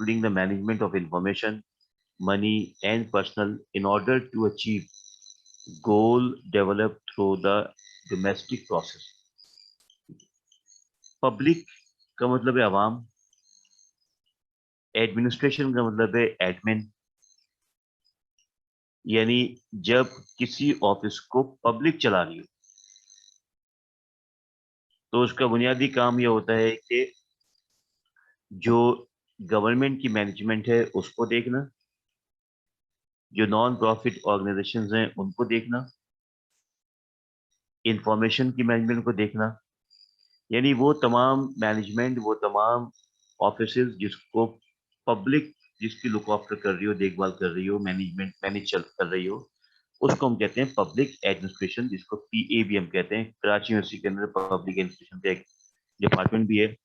including the management of information, money, and personal in order to achieve goal developed through the domestic process. Public का मतलब है आवाम, administration का मतलब है admin, यानी जब किसी ऑफिस को पब्लिक चला रही हो तो उसका बुनियादी काम यह होता है कि जो गवर्नमेंट की मैनेजमेंट है उसको देखना, जो नॉन प्रॉफिट ऑर्गेनाइजेशंस हैं उनको देखना, इंफॉर्मेशन की मैनेजमेंट को देखना, यानी वो तमाम मैनेजमेंट, वो तमाम ऑफिसेज जिसको पब्लिक, जिसकी लुक आफ्टर कर रही हो, देखभाल कर रही हो, मैनेजमेंट मैनेज कर रही हो, उसको हम कहते हैं पब्लिक एडमिनिस्ट्रेशन, जिसको PA भी हम कहते हैं। कराची यूनिवर्सिटी के अंदर पब्लिक एडमिनिस्ट्रेशन का एक डिपार्टमेंट भी है।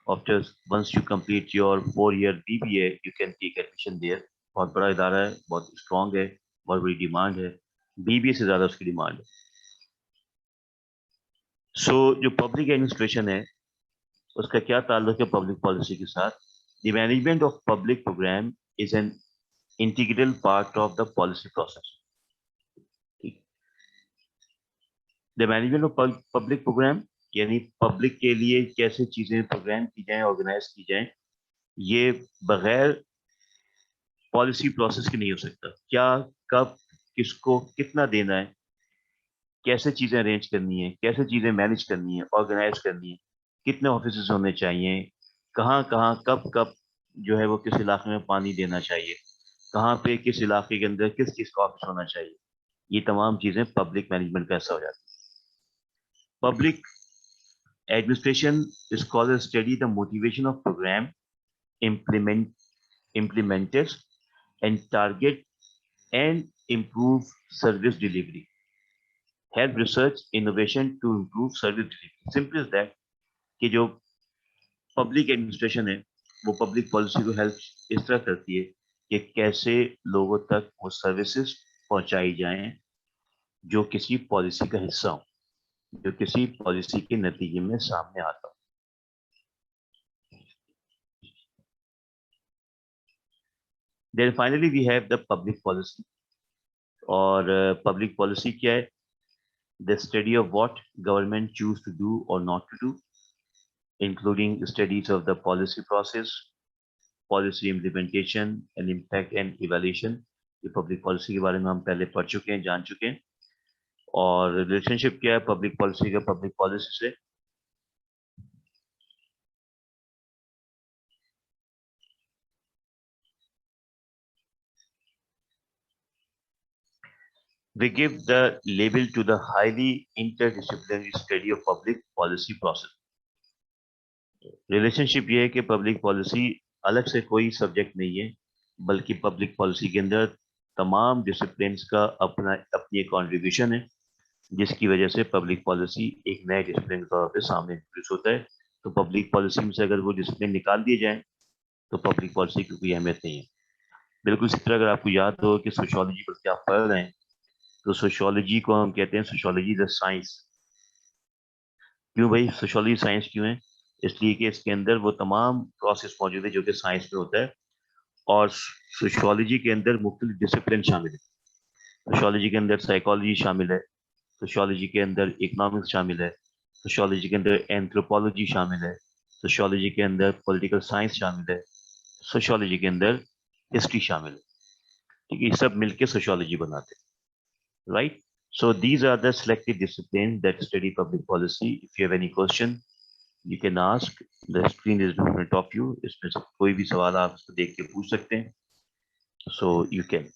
After once you complete your 4 year BBA you can take admission there. बहुत बड़ा इदारा है, बहुत स्ट्रॉन्ग है, बहुत बड़ी डिमांड है, BBA से ज़्यादा उसकी डिमांड है। जो पब्लिक एडमिनिस्ट्रेशन है उसका क्या ताल्लुक है पब्लिक पॉलिसी के साथ? The management of public program is an integral part of the policy process. The management of public program यानी पब्लिक के लिए कैसे चीजें प्रोग्राम की जाएं, ऑर्गेनाइज की जाएं, ये बगैर पॉलिसी प्रोसेस की नहीं हो सकता। क्या, कब, किसको कितना देना है, कैसे चीजें अरेंज करनी है, कैसे चीजें मैनेज करनी है, ऑर्गेनाइज करनी है, कितने ऑफिस होने चाहिए, कहाँ कहाँ कब कब जो है वो किस इलाके में पानी देना चाहिए, कहाँ पे किस इलाके के अंदर किस चीज का ऑफिस होना चाहिए, ये तमाम चीजें पब्लिक मैनेजमेंट का हिस्सा हो जाती है। Public administration is called study the motivation of program implemented and target and improve service delivery, help research innovation to improve service delivery। Simple as that कि जो पब्लिक एडमिनिस्ट्रेशन है वो पब्लिक पॉलिसी को हेल्प इस तरह करती है कि कैसे लोगों तक वो सर्विसेज पहुंचाई जाएं जो किसी पॉलिसी का हिस्सा हो, जो किसी पॉलिसी के नतीजे में सामने आता हो। Then finally we have the public policy। और पब्लिक पॉलिसी क्या है? The study of what government choose to do or not to do, including studies of the policy process, policy implementation and impact and evaluation। ये public policy के बारे में हम पहले पढ़ चुके हैं, जान चुके हैं। और रिलेशनशिप क्या है पब्लिक पॉलिसी का पब्लिक पॉलिसी से? We give the label to the highly interdisciplinary study of public policy process। Relationship ये है कि पब्लिक पॉलिसी अलग से कोई सब्जेक्ट नहीं है, बल्कि पब्लिक पॉलिसी के अंदर तमाम डिसिप्लिन्स का अपनी एक कॉन्ट्रीब्यूशन है, जिसकी वजह से पब्लिक पॉलिसी एक नए डिसिप्लिन के तौर पे सामने इंट्रोड्यूस होता है। तो पब्लिक पॉलिसी में से अगर वो डिसिप्लिन निकाल दिए जाए तो पब्लिक पॉलिसी की कोई अहमियत नहीं है। बिल्कुल इसी तरह अगर आपको याद हो कि सोशियोलॉजी पर क्या पढ़ रहे हैं, तो सोशियोलॉजी को हम कहते हैं सोशियोलॉजी द साइंस। क्यों भाई सोशियोलॉजी साइंस क्यों है? इसलिए कि इसके अंदर वो तमाम प्रोसेस मौजूद है जो कि साइंस में होता है, और सोशियोलॉजी के अंदर मुख्तलिफ डिसिप्लिन शामिल है। सोशियोलॉजी के अंदर साइकोलॉजी शामिल है, सोशियोलॉजी के अंदर इकोनॉमिक्स शामिल है, सोशियोलॉजी के अंदर एंथ्रोपोलॉजी शामिल है, सोशियोलॉजी के अंदर पॉलिटिकल साइंस शामिल है, सोशियोलॉजी के अंदर हिस्ट्री शामिल है। ठीक है, ये सब मिलके सोशियोलॉजी बनाते हैं, right? So these are the selected disciplines that study public policy। If you have any question, you can ask। The screen is in front of you। इसमें से कोई भी सवाल आप इसको देख के पूछ सकते हैं। So you can।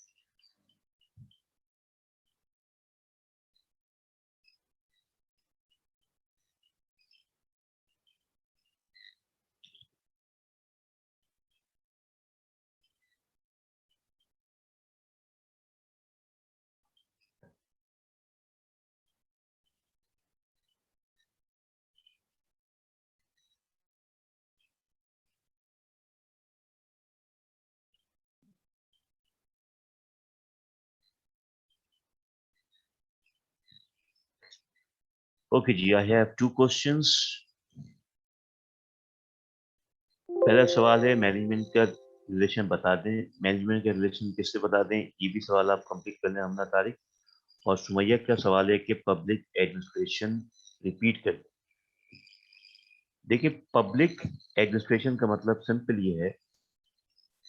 Okay ji, I have 2 questions। पहला सवाल है मैनेजमेंट का रिलेशन बता दें, मैनेजमेंट के रिलेशन किससे बता दें, ये भी सवाल आप कंप्लीट कर लें हमना तारिक। और सुमैया का सवाल है कि पब्लिक एडमिनिस्ट्रेशन रिपीट कर। देखिए, पब्लिक एडमिनिस्ट्रेशन का मतलब सिंपल ये है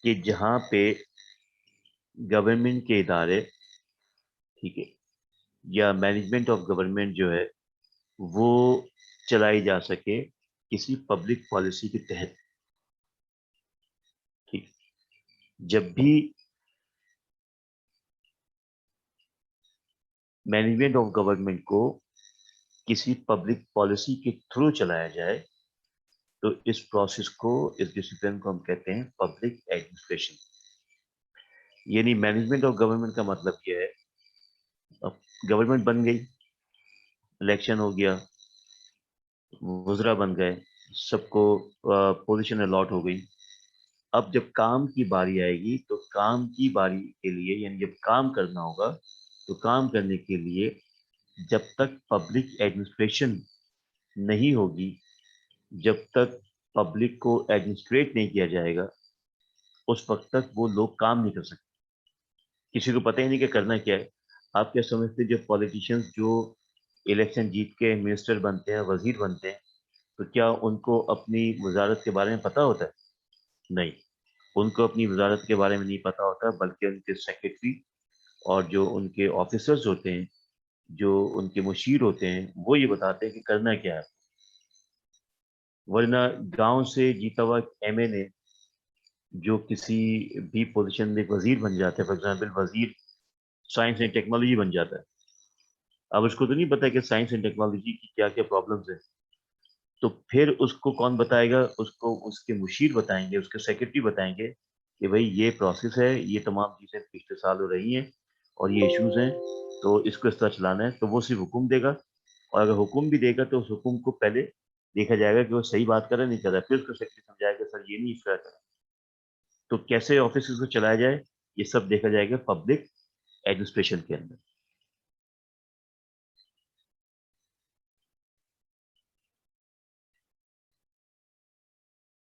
कि जहां पे गवर्नमेंट के इदारे, ठीक है, या मैनेजमेंट ऑफ गवर्नमेंट जो है वो चलाई जा सके किसी पब्लिक पॉलिसी के तहत। ठीक, जब भी मैनेजमेंट ऑफ गवर्नमेंट को किसी पब्लिक पॉलिसी के थ्रू चलाया जाए तो इस प्रोसेस को, इस डिसिप्लिन को हम कहते हैं पब्लिक एडमिनिस्ट्रेशन। यानी मैनेजमेंट ऑफ गवर्नमेंट का मतलब यह है, अब गवर्नमेंट बन गई, इलेक्शन हो गया, वज़रा बन गए, सबको पोजीशन अलॉट हो गई। अब जब काम की बारी आएगी तो काम की बारी के लिए, यानी जब काम करना होगा तो काम करने के लिए जब तक पब्लिक एडमिनिस्ट्रेशन नहीं होगी, जब तक पब्लिक को एडमिनिस्ट्रेट नहीं किया जाएगा, उस वक्त तक वो लोग काम नहीं कर सकते। किसी को पता ही नहीं कि करना क्या है। आप क्या समझते, जो पॉलिटिशियंस जो इलेक्शन जीत के मिनिस्टर बनते हैं, वजीर बनते हैं, तो क्या उनको अपनी वजारत के बारे में पता होता है? नहीं, उनको अपनी वजारत के बारे में नहीं पता होता, बल्कि उनके सेक्रेटरी और जो उनके ऑफिसर्स होते हैं, जो उनके मुशीर होते हैं, वो ये बताते हैं कि करना क्या है। वरना गांव से जीता हुआ एमएलए जो किसी भी पोजीशन में एक वजीर बन जाता है, फॉर एग्जाम्पल वजीर साइंस एंड टेक्नोलॉजी बन जाता है, अब उसको तो नहीं पता कि साइंस एंड टेक्नोलॉजी की क्या क्या प्रॉब्लम्स है, तो फिर उसको कौन बताएगा? उसको उसके मुशीर बताएंगे, उसके सेक्रेटरी बताएंगे कि भाई ये प्रोसेस है, ये तमाम चीज़ें पिछले साल हो रही हैं और ये इश्यूज हैं, तो इसको इस तरह चलाना है। तो वो सिर्फ हुक्म देगा, और अगर हुक्म भी देगा तो उस हुक्म को पहले देखा जाएगा कि वो सही बात कर रहा है नहीं कर रहा है, फिर उसको सेक्रेटरी समझाएगा सर ये नहीं इस तरह करें। तो कैसे ऑफिस को चलाया जाए, ये सब देखा जाएगा पब्लिक एडमिनिस्ट्रेशन के अंदर।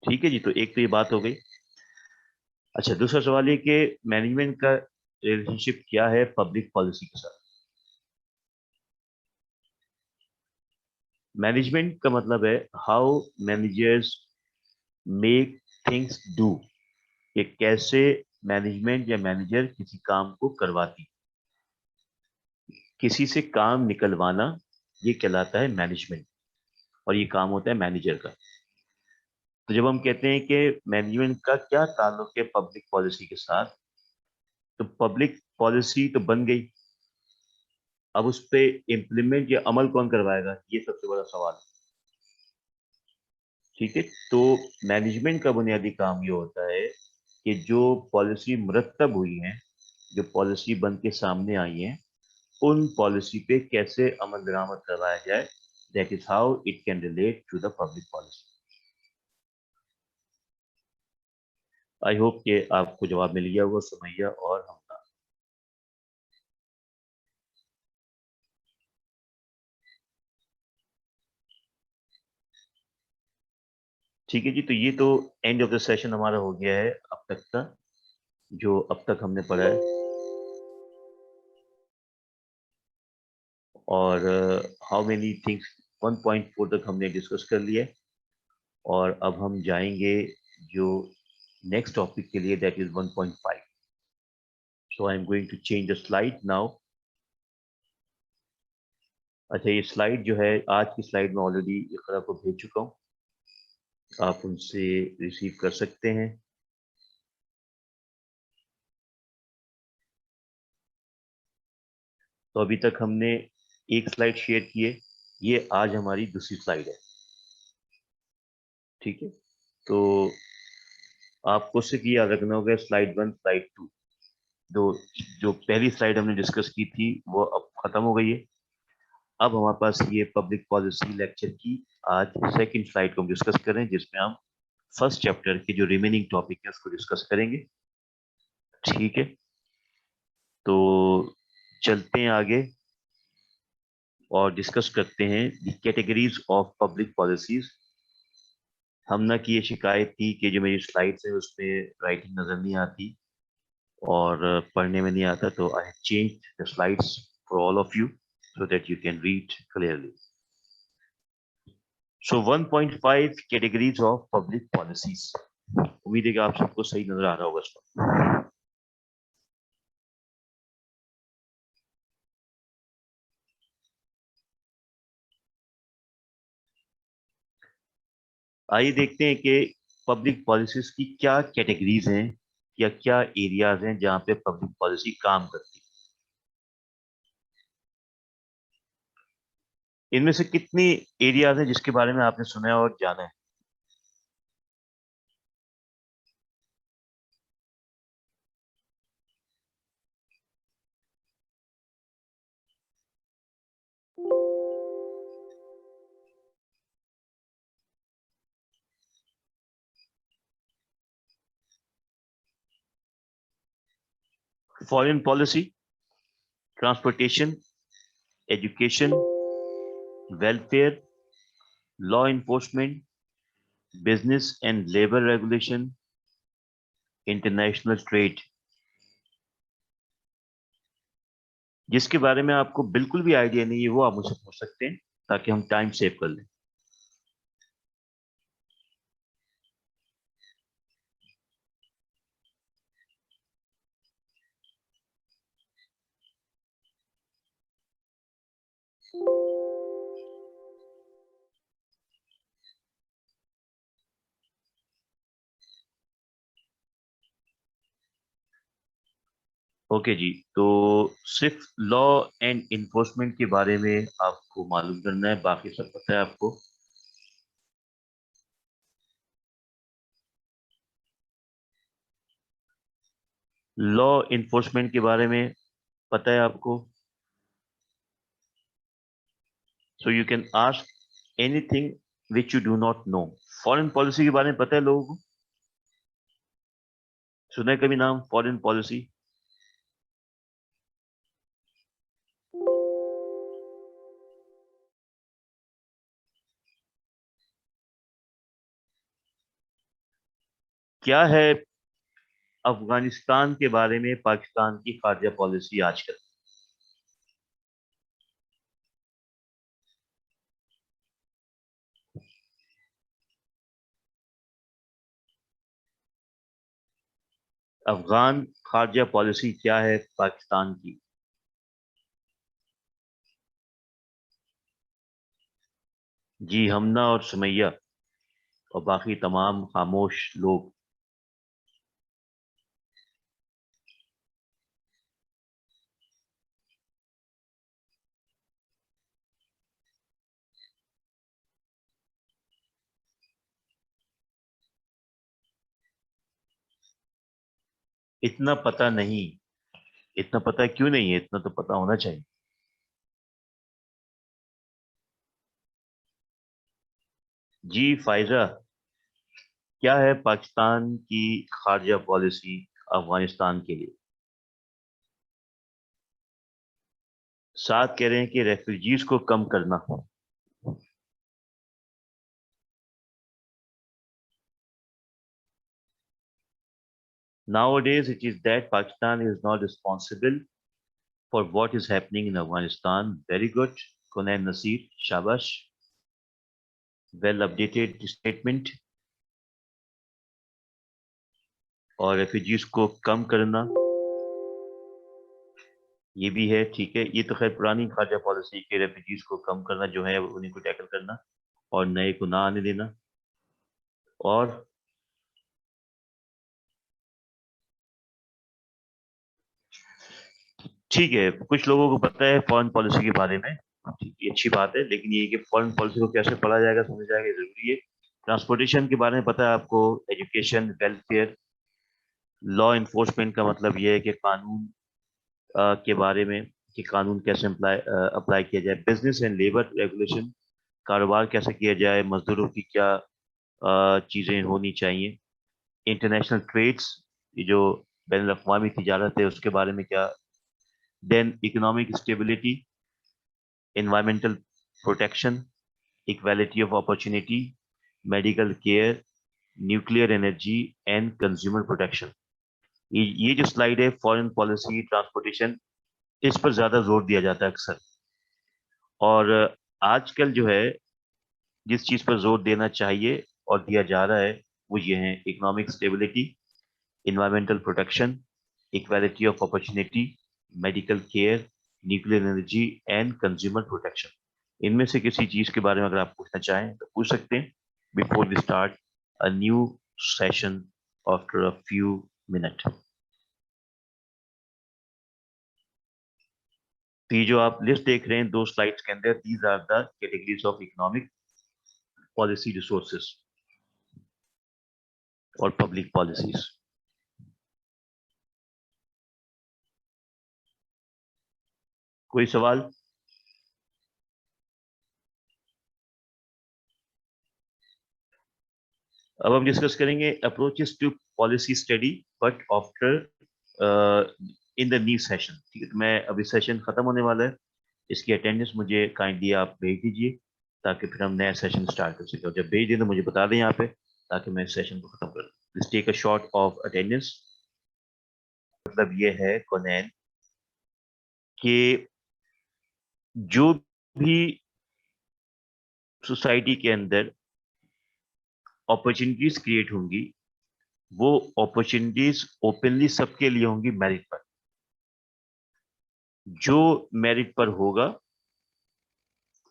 ठीक है जी, तो एक तो ये बात हो गई। अच्छा, दूसरा सवाल ये कि मैनेजमेंट का रिलेशनशिप क्या है पब्लिक पॉलिसी के साथ। मैनेजमेंट का मतलब है how managers make things do, कि कैसे मैनेजमेंट या मैनेजर किसी काम को करवाती, किसी से काम निकलवाना, ये कहलाता है मैनेजमेंट, और ये काम होता है मैनेजर का। तो जब हम कहते हैं कि मैनेजमेंट का क्या ताल्लुक है पब्लिक पॉलिसी के साथ, तो पब्लिक पॉलिसी तो बन गई, अब उस पे इम्प्लीमेंट या अमल कौन करवाएगा, ये सबसे बड़ा सवाल है। ठीक है, तो मैनेजमेंट का बुनियादी काम ये होता है कि जो पॉलिसी मुरतब हुई है, जो पॉलिसी बन के सामने आई है, उन पॉलिसी पे कैसे अमल दरामद करवाया जाए, that is how it can relate to the public policy. I hope कि आपको जवाब मिल गया होगा सुमैया और हमदा। ठीक है जी, तो ये तो एंड ऑफ द सेशन हमारा हो गया है अब तक का, जो अब तक हमने पढ़ा है। और हाउ मेनी थिंग्स, 1.4 तक हमने डिस्कस कर लिया है, और अब हम जाएंगे जो नेक्स्ट टॉपिक के लिए, that is 1.5। So I am going to change the slide now. अच्छा, ये स्लाइड जो है, आज की स्लाइड में ऑलरेडी इकरा को भेज चुका हूँ, आप उनसे रिसीव कर सकते हैं। तो अभी तक हमने एक स्लाइड शेयर की है, ये आज हमारी दूसरी स्लाइड है। ठीक है, तो आपको सिर्फ ये याद रखना होगा, स्लाइड 1, स्लाइड 2, दो, जो पहली स्लाइड हमने डिस्कस की थी वो अब खत्म हो गई है। अब हमारे पास ये पब्लिक पॉलिसी लेक्चर की आज सेकंड स्लाइड को हम डिस्कस करें, जिसमें हम फर्स्ट चैप्टर के जो रिमेनिंग टॉपिक है उसको डिस्कस करेंगे। ठीक है, तो चलते हैं आगे और डिस्कस करते हैं the categories of public policies. हमना की ये शिकायत थी कि जो मेरी स्लाइड्स है उस पे राइटिंग नज़र नहीं आती और पढ़ने में नहीं आता, तो I have changed the slides for all of you so that you can read clearly. So 1.5 categories of public policies. उम्मीद है कि आप सबको सही नजर आ रहा होगा इसमें। आइए देखते हैं कि पब्लिक पॉलिसीज की क्या कैटेगरीज हैं या क्या एरियाज हैं जहां पे पब्लिक पॉलिसी काम करती है। इनमें से कितनी एरियाज हैं जिसके बारे में आपने सुना है और जाना है? Foreign policy, transportation, education, welfare, law enforcement, business and labour regulation, international trade. जिसके बारे में आपको बिल्कुल भी आइडिया नहीं है वो आप मुझसे पूछ सकते हैं ताकि हम टाइम सेव कर लें। ओके जी, तो सिर्फ लॉ एंड इन्फोर्समेंट के बारे में आपको मालूम करना है, बाकी सब पता है आपको। लॉ इन्फोर्समेंट के बारे में पता है आपको, so you can ask anything which you do not know. Foreign policy के बारे में पता है लोगों को? सुना है कभी नाम फॉरेन पॉलिसी? क्या है अफगानिस्तान के बारे में पाकिस्तान की खारजा पॉलिसी आजकल? अफगान खारजा पॉलिसी क्या है पाकिस्तान की? जी, हमना और सुमैया और बाकी तमाम खामोश लोग। इतना पता नहीं। इतना पता क्यों नहीं है? इतना तो पता होना चाहिए। जी फायजा, क्या है पाकिस्तान की खारजा पॉलिसी अफगानिस्तान के लिए? साथ कह रहे हैं कि रेफ्यूजीज को कम करना। Nowadays it is that Pakistan is not responsible for what is happening in Afghanistan. Very good, Conan Nasir, Shabash. Well updated statement. और रेफ्यूजीज को कम करना ये भी है, ठीक है। ये तो खैर पुरानी खारजा पॉलिसी के रेफ्यूजीज को कम करना जो है उन्हीं को टैकल करना और नए को ना आने देना। और ठीक है, कुछ लोगों को पता है फॉरेन पॉलिसी के बारे में, ठीक है, अच्छी बात है, लेकिन ये कि फॉरेन पॉलिसी को कैसे पढ़ा जाएगा समझा जाएगा ये जरूरी है। ट्रांसपोर्टेशन के बारे में पता है आपको, एजुकेशन, वेलफेयर, लॉ इन्फोर्समेंट का मतलब ये है कि कानून के बारे में कि कानून कैसे अप्लाई किया जाए। बिजनेस एंड लेबर रेगुलेशन, कारोबार कैसे किया जाए, मजदूरों की क्या चीज़ें होनी चाहिए। इंटरनेशनल ट्रेड्स, ये जो बैन अवी तिजारत है उसके बारे में क्या। Then economic stability, environmental protection, equality of opportunity, medical care, nuclear energy and consumer protection. ये जो स्लाइड है फॉरेन पॉलिसी ट्रांसपोर्टेशन, इस पर ज्यादा जोर दिया जाता है अक्सर। और आजकल जो है जिस चीज पर जोर देना चाहिए और दिया जा रहा है वो ये है: economic stability, environmental protection, equality of opportunity, medical care, nuclear energy and consumer protection। इनमें से किसी चीज के बारे में अगर आप पूछना चाहें तो पूछ सकते हैं before we start a new session after a few minutes। तो ये जो आप लिस्ट देख रहे हैं दो स्लाइड्स के अंदर, these are the categories of economic policy resources और public policies। कोई सवाल? अब हम डिस्कस करेंगे approaches to policy study but after in the new session. ठीक है, तो मैं अभी सेशन खत्म होने वाला है, इसकी अटेंडेंस मुझे काइंडली आप भेज दीजिए ताकि फिर हम नया सेशन स्टार्ट कर सकें। और जब भेज दें तो मुझे बता दें यहाँ पे ताकि मैं सेशन को खत्म कर दूं। Please take a shot of attendance. मतलब ये है कोनैन कि जो भी सोसाइटी के अंदर अपॉर्चुनिटीज क्रिएट होंगी वो अपॉर्चुनिटीज ओपनली सबके लिए होंगी मेरिट पर। जो मेरिट पर होगा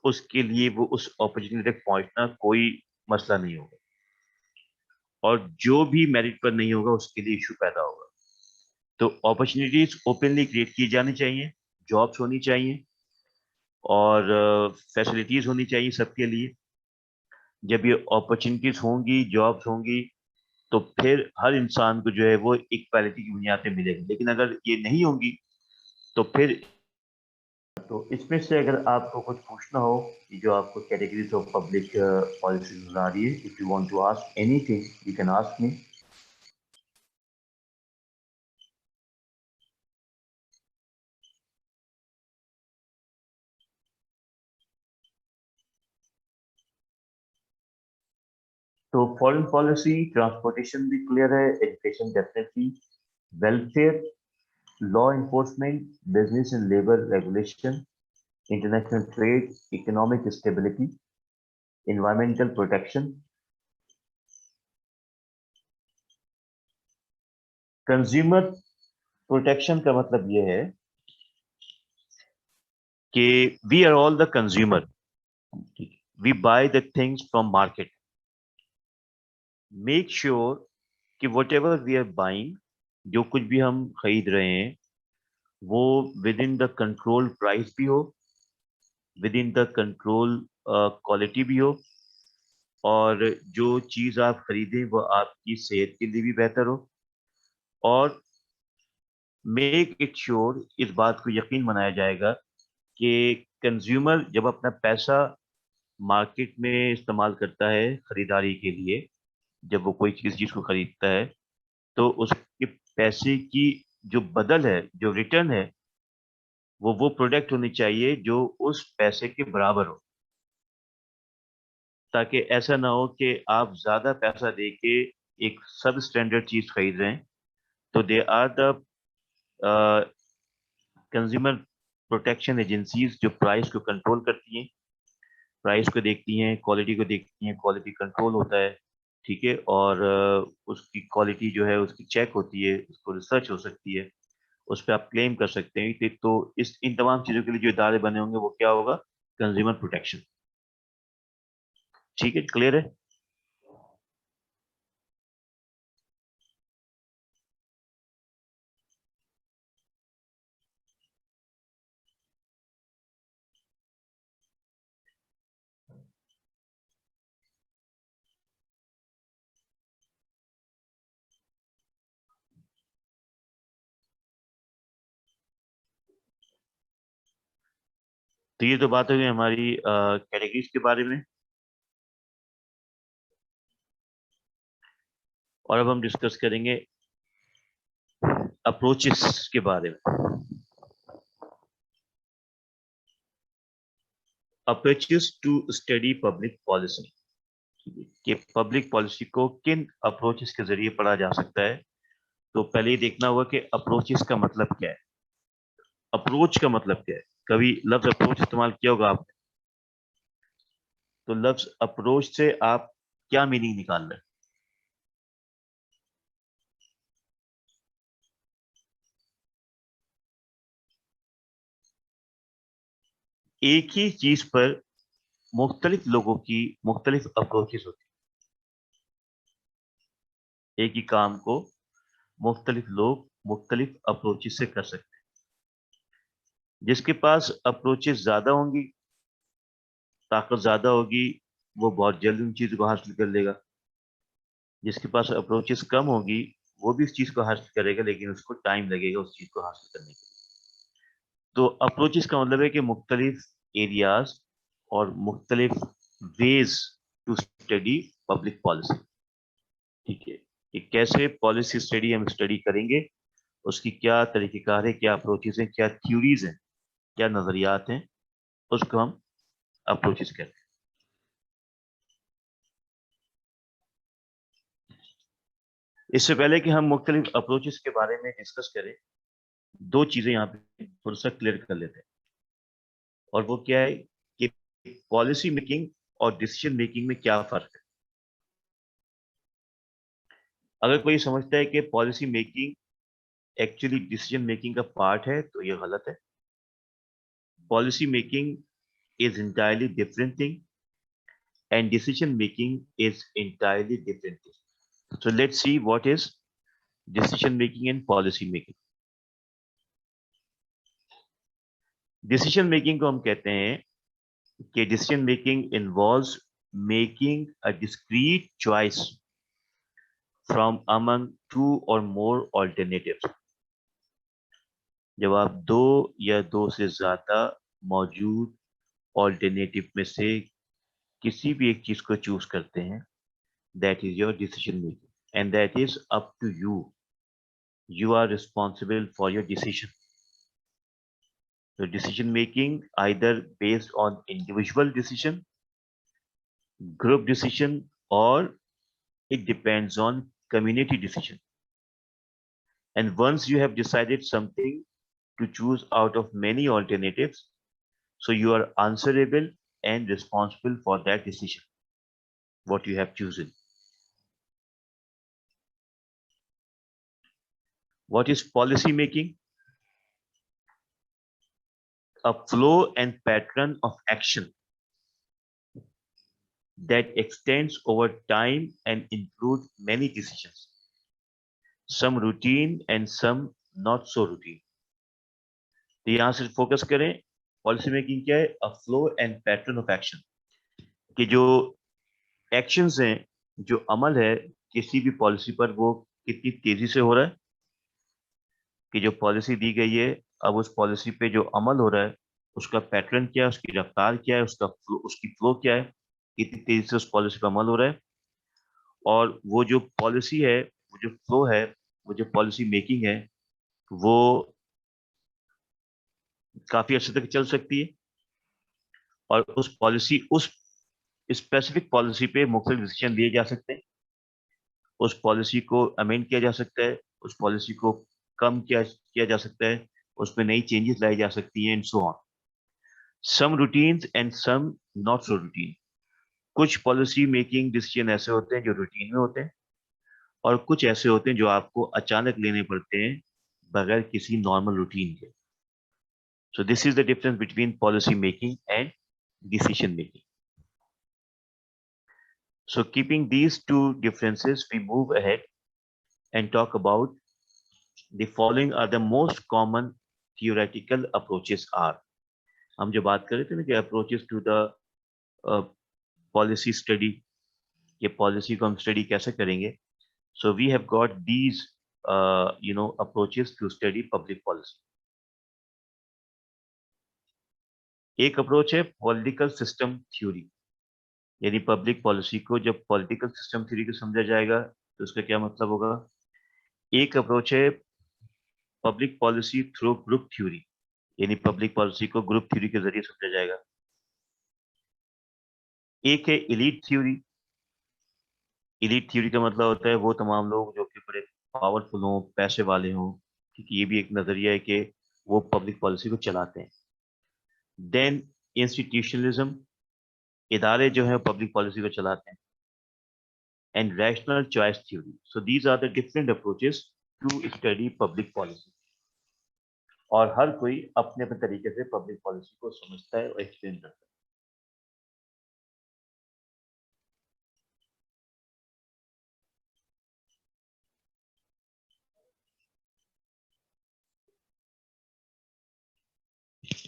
उसके लिए वो उस अपॉर्चुनिटी तक पहुंचना कोई मसला नहीं होगा, और जो भी मेरिट पर नहीं होगा उसके लिए इशू पैदा होगा। तो अपॉर्चुनिटीज ओपनली क्रिएट की जानी चाहिए, जॉब्स होनी चाहिए और फैसिलिटीज होनी चाहिए सबके लिए। जब ये अपॉर्चुनिटीज होंगी, जॉब्स होंगी, तो फिर हर इंसान को जो है वो इक्वालिटी की बुनियाद पे मिलेगी। लेकिन अगर ये नहीं होंगी तो फिर तो इसमें से अगर आपको कुछ पूछना हो कि जो आपको कैटेगरीज ऑफ पब्लिक पॉलिसी नजर आ रही है, if you want to ask anything you can ask me. तो फॉरेन पॉलिसी, ट्रांसपोर्टेशन भी क्लियर है, education definitely, welfare, law enforcement, business and labor regulation, international trade, economic stability, environmental protection, consumer protection का मतलब यह है कि we are all the consumer, we buy the things from market. Make sure कि whatever we are buying, जो कुछ भी हम खरीद रहे हैं वो within the control price भी हो, within the control quality भी हो, और जो चीज़ आप खरीदें वो आपकी सेहत के लिए भी बेहतर हो। और मेक इट श्योर, इस बात को यकीन बनाया जाएगा कि कंज्यूमर जब अपना पैसा मार्केट में इस्तेमाल करता है खरीदारी के लिए, जब वो कोई चीज़ को खरीदता है तो उसके पैसे की जो बदल है, जो रिटर्न है, वो प्रोडक्ट होनी चाहिए जो उस पैसे के बराबर हो, ताकि ऐसा ना हो कि आप ज़्यादा पैसा दे के एक सब स्टैंडर्ड चीज़ खरीद रहे हैं। तो they are the consumer protection agencies जो प्राइस को कंट्रोल करती हैं, प्राइस को देखती हैं, क्वालिटी को देखती हैं, क्वालिटी कंट्रोल होता है। ठीक है, और उसकी क्वालिटी जो है उसकी चेक होती है, उसको रिसर्च हो सकती है, उस पर आप क्लेम कर सकते हैं। तो इस इन तमाम चीज़ों के लिए जो इदारे बने होंगे वो क्या होगा? Consumer protection. ठीक है, क्लियर है? तो ये तो बात हो गई हमारी कैटेगरीज के बारे में। और अब हम डिस्कस करेंगे अप्रोचेस के बारे में। Approaches to study public policy. कि पब्लिक पॉलिसी को किन अप्रोचेस के जरिए पढ़ा जा सकता है, तो पहले ये देखना होगा कि अप्रोचेस का मतलब क्या है। अप्रोच का मतलब क्या है? कभी लफ्ज अप्रोच इस्तेमाल किया होगा आपने, तो लफ्ज अप्रोच से आप क्या मीनिंग निकाल रहे हैं? एक ही चीज पर मुख्तलिफ लोगों की मुख्तलिफ अप्रोचेस होती है। एक ही काम को मुख्तलिफ लोग मुख्तलिफ अप्रोचेस से कर सकते हैं। जिसके पास अप्रोचेस ज्यादा होंगी, ताकत ज्यादा होगी, वो बहुत जल्द उन चीज को हासिल कर लेगा। जिसके पास अप्रोचेस कम होगी, वो भी उस चीज को हासिल करेगा, लेकिन उसको टाइम लगेगा उस चीज को हासिल करने के लिए। तो अप्रोचेस का मतलब है कि मुख्तलिफ एरियाज और मुख्तलिफ ways to study public policy. ठीक है, कि कैसे पॉलिसी स्टडी हम स्टडी करेंगे, उसकी क्या तरीक़ेकार है, क्या अप्रोचेस हैं, क्या थ्योरीज हैं, क्या नजरियात हैं, उसको हम अप्रोचेस कहते हैं। इससे पहले कि हम मुख्तलिफ अप्रोचेस के बारे में डिस्कस करें, दो चीजें यहाँ पे थोड़ा सा क्लियर कर लेते हैं। और वो क्या है कि पॉलिसी मेकिंग और डिसीजन मेकिंग में क्या फर्क है। अगर कोई समझता है कि policy making actually decision making का पार्ट है, तो ये गलत है। Policy making is entirely different thing and decision making is entirely different thing. So let's see what is decision making and policy making. Decision making को हम कहते हैं कि decision making involves making a discrete choice from among two or more alternatives. जब आप दो या दो से ज्यादा मौजूद ऑल्टरनेटिव में से किसी भी एक चीज को चूज करते हैं, that is your decision making, and that is up to you. You are responsible for your decision. So decision making either based on individual decision, group decision, or it depends on community decision. And once you have decided something to choose out of many alternatives, so you are answerable and responsible for that decision, what you have chosen. What is policy making? A flow and pattern of action that extends over time and includes many decisions, some routine and some not so routine. तो यहां से focus करें, policy making क्या है? A flow and pattern of action, कि जो actions हैं, जो अमल है किसी भी पॉलिसी पर, वो कितनी तेजी से हो रहा है, कि जो पॉलिसी दी गई है, अब उस पॉलिसी पे जो अमल हो रहा है, उसका पैटर्न क्या है, उसकी रफ्तार क्या है, उसकी फ्लो क्या है, कितनी तेजी से उस पॉलिसी पर अमल हो रहा है। और वो जो पॉलिसी है, वो जो फ्लो है, वो जो पॉलिसी मेकिंग है, वो काफी अच्छे तक चल सकती है। और उस स्पेसिफिक पॉलिसी पे मुख्तलिफ डिसीजन लिए जा सकते हैं। उस पॉलिसी को अमेंड किया जा सकता है, उस पॉलिसी को कम किया जा सकता है, उसमें नई चेंजेस लाई जा सकती हैं, and so on. Some routines and some not so routine. कुछ पॉलिसी मेकिंग डिसीजन ऐसे होते हैं जो रूटीन में होते हैं, और कुछ ऐसे होते हैं जो आपको अचानक लेने पड़ते हैं बगैर किसी नॉर्मल रूटीन के। So this is the difference between policy making and decision making. So keeping these two differences, we move ahead and talk about the following are the most common theoretical approaches are. हम जो बात कर रहे थे ना कि approaches to the policy study, ये policy को हम study कैसे करेंगे, so we have got these approaches to study public policy. एक अप्रोच है पॉलिटिकल सिस्टम थ्योरी, यानी पब्लिक पॉलिसी को जब पॉलिटिकल सिस्टम थ्योरी को समझा जाएगा, तो उसका क्या मतलब होगा। एक अप्रोच है public policy through group theory, यानी पब्लिक पॉलिसी को ग्रुप थ्योरी के जरिए समझा जाएगा। एक है एलीट थ्योरी, ایلیٹ تھیوری کا مطلب ہوتا ہے وہ تمام لوگ جو کہ بڑے پاورفل ہوں، پیسے والے ہوں، کیونکہ یہ بھی ایک نظریہ ہے کہ وہ پبلک پالیسی کو چلاتے ہیں. دین انسٹیٹیوشنلزم، ادارے جو ہیں پبلک پالیسی کو چلاتے ہیں. And rational choice theory. So these are the different approaches to study public policy. اور ہر کوئی اپنے اپنے طریقے سے پبلک پالیسی کو سمجھتا ہے اور ایکسپلین کرتا ہے.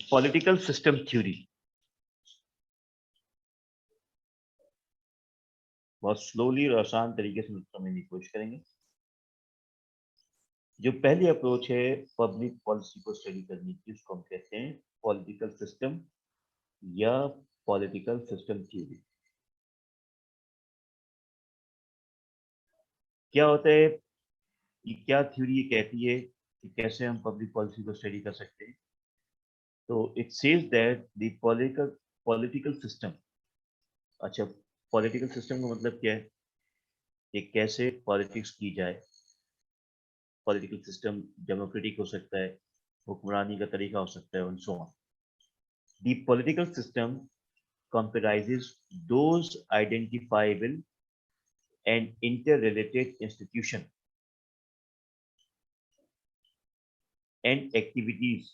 پولیٹیکل سسٹم تھیوری بہت سلولی اور آسان طریقے سے سمجھنے کی کوشش کریں گے. جو پہلی اپروچ ہے پبلک پالیسی کو اسٹڈی کرنے کی، اس کو ہم کہتے ہیں پولیٹیکل سسٹم یا پولیٹیکل سسٹم تھیوری. کیا ہوتا ہے یہ، کیا تھیوری یہ کہتی ہے کہ کیسے ہم پبلک پالیسی کو اسٹڈی کر سکتے ہیں؟ تو it says that the political system. اچھا، پولیٹیکل سسٹم کا مطلب کیا ہے کہ کیسے پالیٹکس کی جائے. پولیٹیکل سسٹم ڈیموکریٹک ہو سکتا ہے، حکمرانی کا طریقہ ہو سکتا ہے، and so on. The political system comprises those identifiable and interrelated institutions and activities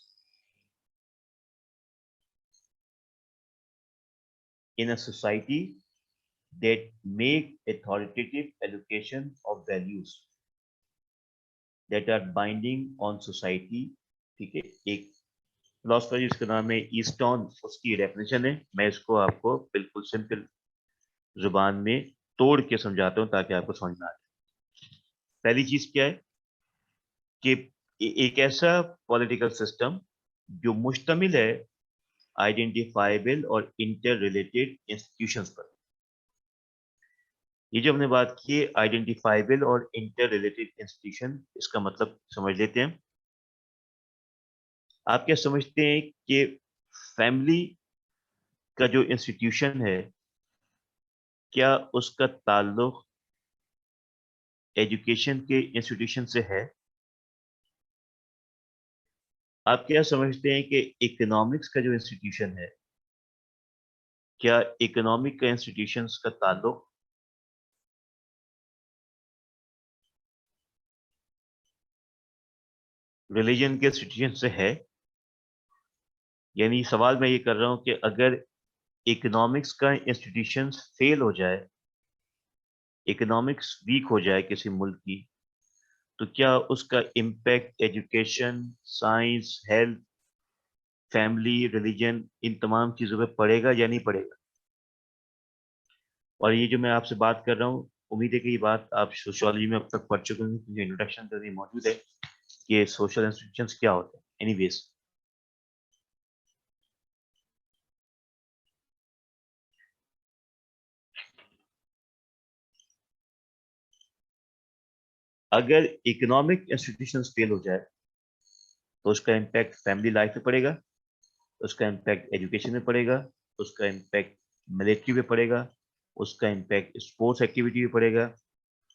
in a society that make authoritative allocation of values that are binding on society. ٹھیک ہے، ایک فلاسفر جس کا نام ہے ایسٹون، اس کی ڈیفینیشن ہے. میں اس کو آپ کو بالکل سمپل زبان میں توڑ کے سمجھاتا ہوں تاکہ آپ کو سمجھ میں آ جائے. پہلی چیز کیا ہے کہ ایک ایسا پولیٹیکل سسٹم جو مشتمل ہے آئیڈینٹیفائیبل اور انٹر ریلیٹڈ انسٹیٹیوشنز پر. یہ جو ہم نے بات کی ہے آئیڈینٹیفائیبل اور انٹر ریلیٹڈ انسٹیٹیوشن، اس کا مطلب سمجھ لیتے ہیں. آپ کیا سمجھتے ہیں کہ فیملی کا جو انسٹیٹیوشن ہے، کیا اس کا تعلق ایجوکیشن کے انسٹیٹیوشن سے ہے؟ آپ کیا سمجھتے ہیں کہ اکنامکس کا جو انسٹیٹیوشن ہے، کیا اکنامک کا انسٹیٹیوشنز کا تعلق ریلیجن کے انسٹیٹیوشن سے ہے؟ یعنی سوال میں یہ کر رہا ہوں کہ اگر اکنامکس کا انسٹیٹیوشن فیل ہو جائے، اکنامکس ویک ہو جائے کسی ملک کی، تو کیا اس کا impact education, science, health, family, religion, ان تمام چیزوں پہ پڑے گا یا نہیں پڑے گا؟ اور یہ جو میں آپ سے بات کر رہا ہوں، امید ہے کہ یہ بات آپ سوشیالوجی میں اب تک پڑھ چکے ہیں، کیونکہ انٹروڈکشن کا بھی موجود ہے کہ سوشل انسٹیٹیوشنز کیا ہوتے ہیں. اینی ویز، اگر اکنامک انسٹیٹیوشنز فیل ہو جائے تو اس کا امپیکٹ فیملی لائف پہ پڑے گا، اس کا امپیکٹ ایجوکیشن میں پڑے گا، اس کا امپیکٹ ملٹری پہ پڑے گا، اس کا امپیکٹ اسپورٹس ایکٹیویٹی پہ پڑے گا،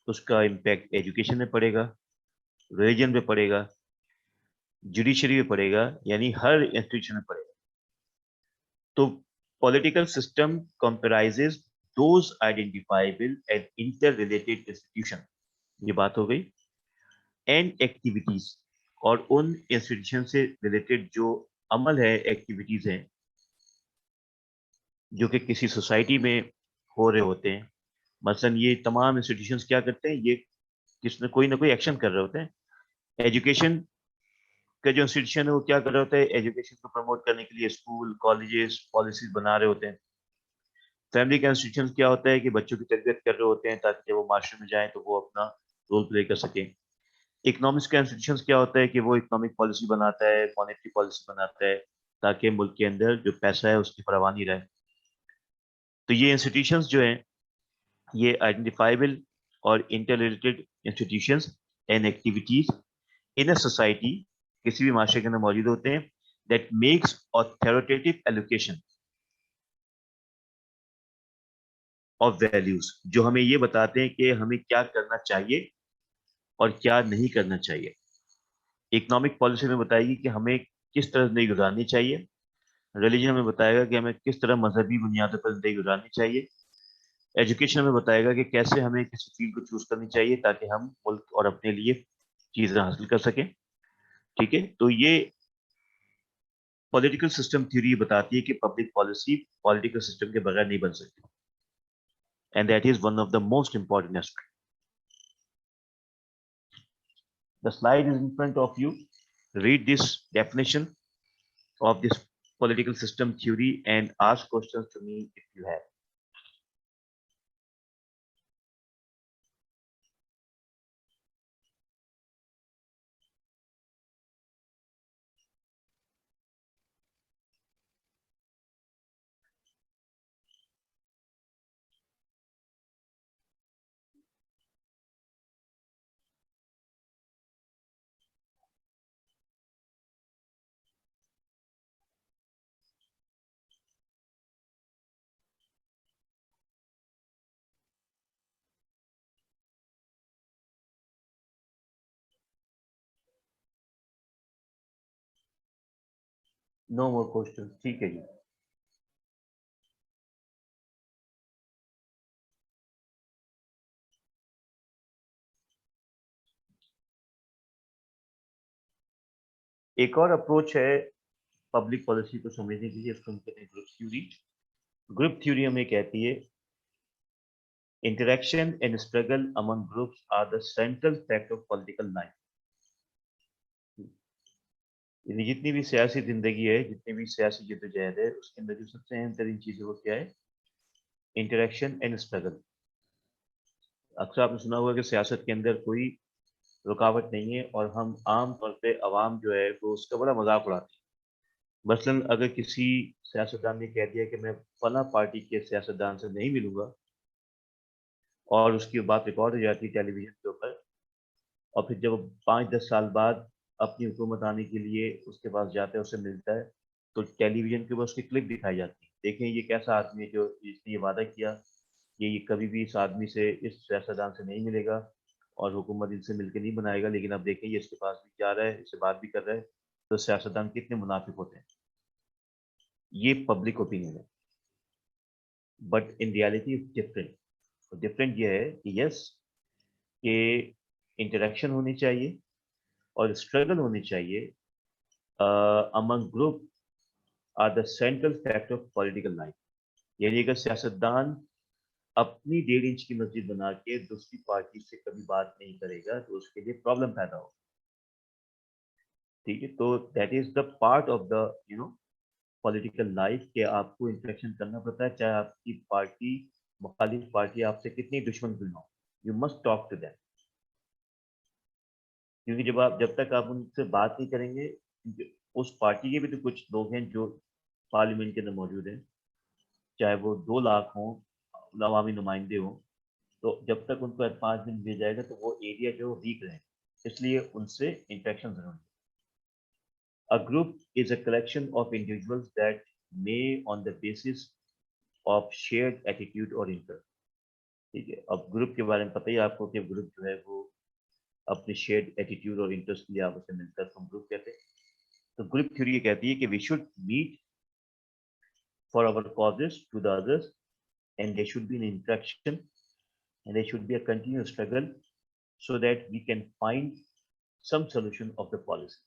اس کا امپیکٹ ایجوکیشن میں پڑے گا، ریلیجن پہ پڑے گا، جوڈیشری پہ پڑے گا، یعنی ہر انسٹیٹیوشن میں پڑے گا. تو political system comprises those identifiable and interrelated institution, یہ بات ہو گئی، اینڈ ایکٹیویٹیز، اور ان انسٹیٹیوشن سے ریلیٹڈ جو عمل ہے، ایکٹیویٹیز ہیں جو کہ کسی سوسائٹی میں ہو رہے ہوتے ہیں. مثلا یہ تمام انسٹیٹیوشنز کیا کرتے ہیں، یہ کس نے کوئی نہ کوئی ایکشن کر رہے ہوتے ہیں. ایجوکیشن کا جو انسٹیٹیوشن ہے وہ کیا کر رہا ہوتا ہے، ایجوکیشن کو پروموٹ کرنے کے لیے اسکول، کالجز، پالیسیز بنا رہے ہوتے ہیں. فیملی کا انسٹیٹیوشن کیا ہوتا ہے کہ بچوں کی تربیت کر رہے ہوتے ہیں تاکہ جب وہ معاشرے میں جائیں تو وہ اپنا رول پلے کر سکیں. اکنامکس کا انسٹیٹیوشن کیا ہوتا ہے کہ وہ اکنامک پالیسی بناتا ہے، مانیٹری پالیسی بناتا ہے تاکہ ملک کے اندر جو پیسہ ہے اس کی فراوانی رہے. تو یہ انسٹیٹیوشنز جو ہیں، یہ آئیڈینٹیفائیبل اور interrelated institutions and activities in a society, کسی بھی معاشرے کے اندر موجود ہوتے ہیں، that makes authoritative allocation of values جو ہمیں یہ بتاتے ہیں کہ ہمیں کیا کرنا چاہیے اور کیا نہیں کرنا چاہیے. اکنامک پالیسی میں بتائے گی کہ ہمیں کس طرح زندگی گزارنی چاہیے. ریلیجن ہمیں بتائے گا کہ ہمیں کس طرح مذہبی بنیادوں پر زندگی گزارنی چاہیے. ایجوکیشن ہمیں بتائے گا کہ کیسے ہمیں کسی فیلڈ کو چوز کرنی چاہیے تاکہ ہم ملک اور اپنے لیے چیزیں حاصل کر سکیں. ٹھیک ہے, تو یہ پولیٹیکل سسٹم تھیوری بتاتی ہے کہ پبلک پالیسی پولیٹیکل سسٹم کے بغیر نہیں بن سکتی. And that is one of the most important aspect. The slide is in front of you. Read this definition of this political system theory and ask questions to me if you have. No more questions. ٹھیک ہے جی. ایک اور approach ہے public policy کو سمجھنے کے لیے, اس کو ہم کہتے ہیں گروپ تھیوری. گروپ تھیوری ہمیں کہتی ہے interaction and struggle among groups are the central fact of political life. یعنی جتنی بھی سیاسی زندگی ہے, جتنی بھی سیاسی جدوجہد ہے, اس کے اندر جو سب سے اہم ترین چیز ہے وہ کیا ہے؟ Interaction and struggle. اکثر آپ نے سنا ہوگا کہ سیاست کے اندر کوئی رکاوٹ نہیں ہے اور ہم عام طور پہ عوام جو ہے وہ اس کا بڑا مذاق اڑاتے ہیں. مثلاً اگر کسی سیاستدان نے کہہ دیا کہ میں فلاں پارٹی کے سیاستدان سے نہیں ملوں گا, اور اس کی بات ریکارڈ ہو جاتی ہے ٹیلی ویژن کے اوپر, اور پھر جب 5-10 سال بعد اپنی حکومت آنے کے لیے اس کے پاس جاتا ہے, اسے ملتا ہے, تو ٹیلی ویژن کے اوپر اس کی کلپ دکھائی جاتی ہے. دیکھیں یہ کیسا آدمی ہے جو جس نے یہ وعدہ کیا کہ یہ کبھی بھی اس آدمی سے, اس سیاستدان سے نہیں ملے گا اور حکومت ان سے مل کے نہیں بنائے گا, لیکن اب دیکھیں یہ اس کے پاس بھی جا رہا ہے, اس سے بات بھی کر رہا ہے. تو سیاستدان کتنے منافق ہوتے ہیں. یہ پبلک اوپینین ہے, but in reality different. Different یہ ہے کہ یس کہ انٹریکشن ہونی چاہیے اور اسٹرگل ہونی چاہیے among group are the central fact of political life. یعنی اگر سیاستدان اپنی 1.5 انچ کی مسجد بنا کے دوسری پارٹی سے کبھی بات نہیں کرے گا تو اس کے لیے پرابلم پیدا ہو. ٹھیک ہے, تو that is the part of the political life کہ آپ کو انٹریکشن کرنا پڑتا ہے, چاہے آپ کی پارٹی مخالف پارٹی آپ سے کتنی دشمن کیوں نہ ہو. You must talk to them, کیونکہ جب تک آپ ان سے بات نہیں کریں گے, اس پارٹی کے بھی تو کچھ لوگ ہیں جو پارلیمنٹ کے اندر موجود ہیں, چاہے وہ 2 لاکھ ہوں عوامی نمائندے ہوں, تو جب تک ان کو 5 دن دیا جائے گا تو وہ ایریا جو ویک رہے, اس لیے ان سے انٹریکشن ضروری ہے. A group is a collection of individuals that may on the basis of shared attitude or interest. ٹھیک ہے, اب گروپ کے بارے میں پتہ ہی آپ کو کہ گروپ جو ہے وہ اپنے شیئرڈ ایٹیٹیوڈ اور انٹرسٹ کے لیے آپ سے ملتا ہے, تو ہم گروپ کہتے ہیں. تو گروپ تھیوری یہ کہتی ہے کہ we should meet for our causes to the others, and there should be an interaction, and there should be a continuous struggle so that we can find some solution of the policy.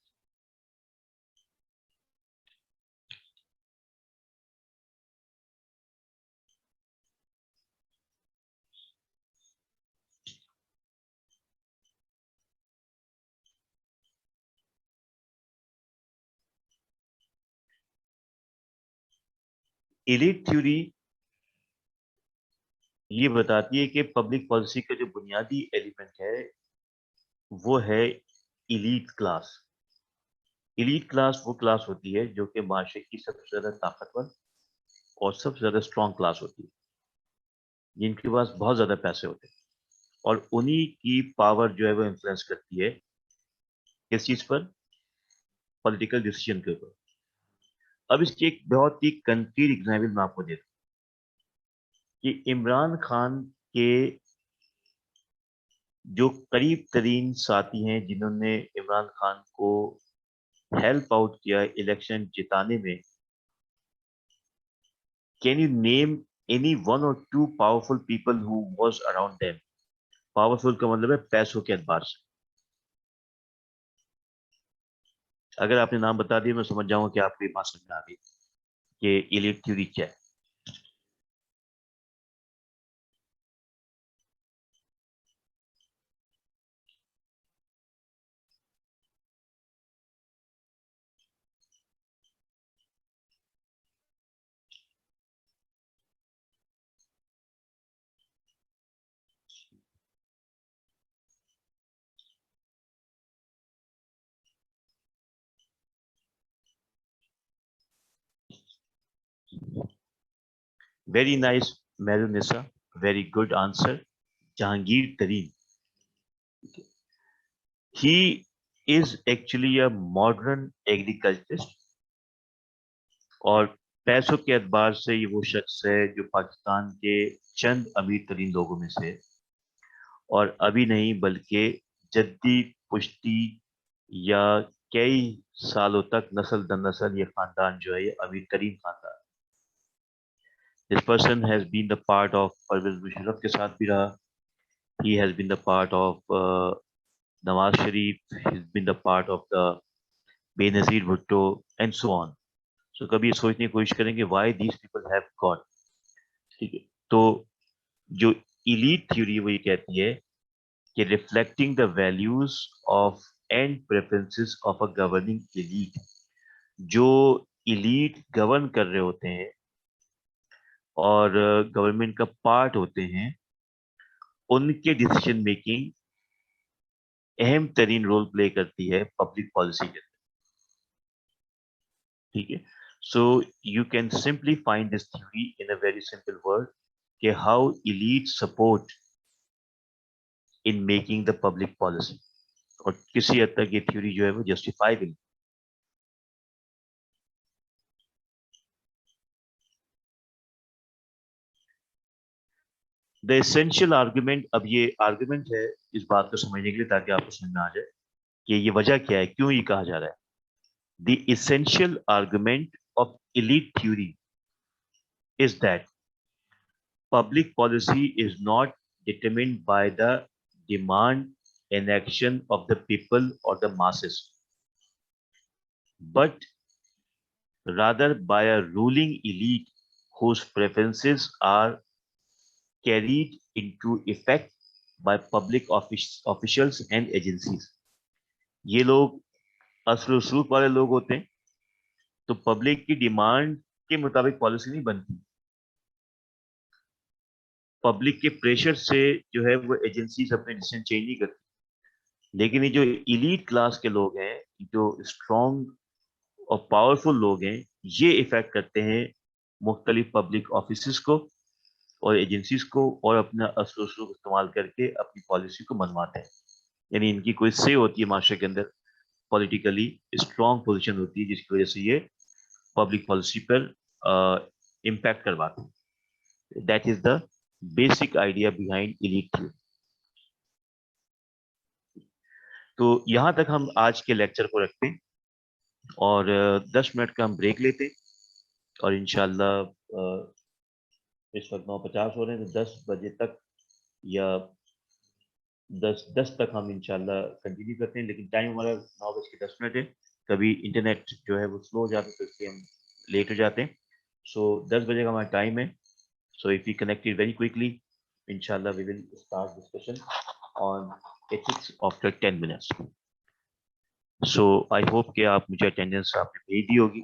Elite theory یہ بتاتی ہے کہ public policy کا جو بنیادی element ہے وہ ہے ایلیٹ کلاس. ایلیٹ کلاس وہ کلاس ہوتی ہے جو کہ معاشرے کی سب سے زیادہ طاقتور اور سب سے زیادہ اسٹرانگ کلاس ہوتی ہے, جن کے پاس بہت زیادہ پیسے ہوتے ہیں, اور انہی کی پاور جو ہے وہ انفلوئنس کرتی ہے کس چیز پر؟ پولیٹیکل ڈیسیجن کے اوپر. اب اس کی ایک بہت ہی کنکریٹ ایگزامپل میں آپ کو دیتا ہوں. کہ عمران خان کے جو قریب ترین ساتھی ہیں جنہوں نے عمران خان کو ہیلپ آؤٹ کیا الیکشن جتانے میں، can you name any one or two powerful people who was around them? Powerful کا مطلب ہے پیسوں کے اعتبار سے. اگر آپ نے نام بتا دیا میں سمجھ جاؤں کہ آپ کو یہ بات سمجھ میں آ گئی کہ ایلیٹ تھیوری کیا ہے. Very nice, Merunisa. Very good answer. Jahangir Tareen. He is actually a modern agriculturist. اور پیسوں کے اعتبار سے یہ وہ شخص ہے جو پاکستان کے چند امیر ترین لوگوں میں سے، اور ابھی نہیں بلکہ جدی پشتی یا کئی سالوں تک نسل در نسل یہ خاندان جو ہے یہ امیر ترین خاندان. This person has been the part of Pervez Musharraf کے ساتھ بھی رہا. He has been the part of Nawaz Sharif. He's been the part of the Benazir Bhutto and so on. So کبھی سوچنے کی کوشش کریں گے why these people have got. ٹھیک ہے، تو جو ایلیٹ تھیوری وہ یہ کہتی ہے کہ reflecting the values of and preferences of a governing elite. جو ایلیٹ گورن کر رہے ہوتے ہیں اور گورنمنٹ کا پارٹ ہوتے ہیں، ان کے ڈیسیشن میکنگ اہم ترین رول پلے کرتی ہے پبلک پالیسی کے اندر. ٹھیک ہے، so you can simply find this theory in a very simple word کہ how elite support in making the public policy, اور کسی حد تک یہ تھیوری جو ہے وہ جسٹیفائبل. دا اسینشیل آرگومنٹ، اب یہ آرگومنٹ ہے اس بات کو سمجھنے کے لیے تاکہ آپ کو سمجھ میں آ جائے کہ یہ وجہ کیا ہے، کیوں یہ کہا جا رہا ہے. The essential argument of elite theory is that public policy is not determined by the demand and action of the people or the masses, but rather by a ruling elite whose preferences are carried into effect by public officials and agencies. یہ لوگ اثر و رسوخ والے لوگ ہوتے ہیں، تو پبلک کی ڈیمانڈ کے مطابق پالیسی نہیں بنتی، پبلک کے پریشر سے جو ہے وہ ایجنسیز اپنے ڈیسیژن چینج نہیں کرتی. لیکن یہ جو ایلیٹ کلاس کے لوگ ہیں، جو اسٹرانگ اور پاورفل لوگ ہیں، یہ افیکٹ کرتے ہیں مختلف پبلک آفیسز کو اور ایجنسیز کو، اور اپنا اثر و رسوخ استعمال کر کے اپنی پالیسی کو منواتے ہیں. یعنی ان کی کوئی سے ہوتی ہے معاشرے کے اندر، پولیٹیکلی اسٹرانگ پوزیشن ہوتی ہے، جس کی وجہ سے یہ پبلک پالیسی پر امپیکٹ کرواتے ہیں. That is the basic idea behind elite theory. تو یہاں تک ہم آج کے لیکچر کو رکھتے ہیں اور 10 منٹ کا ہم بریک لیتے ہیں، اور انشاءاللہ اس وقت 9:50 ہو رہے ہیں، تو 10 بجے تک یا 10 تک ہم انشاءاللہ کنٹینیو کرتے ہیں. لیکن ٹائم ہمارا 9:10 ہے. کبھی انٹرنیٹ جو ہے وہ سلو ہو جاتا ہے تو اس لیے ہم لیٹ ہو جاتے ہیں. سو 10 بجے کا ہمارا ٹائم ہے. So if you connected very quickly انشاءاللہ we will start discussion on ethics after 10 minutes. So I hope کہ آپ مجھے اٹینڈنس آپ نے بھیج دی ہوگی،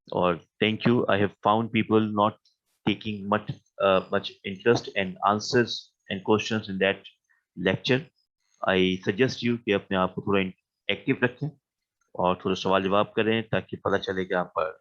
اور thank you. I have found people not taking much interest and answers and questions in that lecture. I suggest you کہ اپنے آپ کو تھوڑا ایکٹیو رکھیں اور تھوڑا سوال جواب کریں تاکہ پتہ چلے کہ آپ پر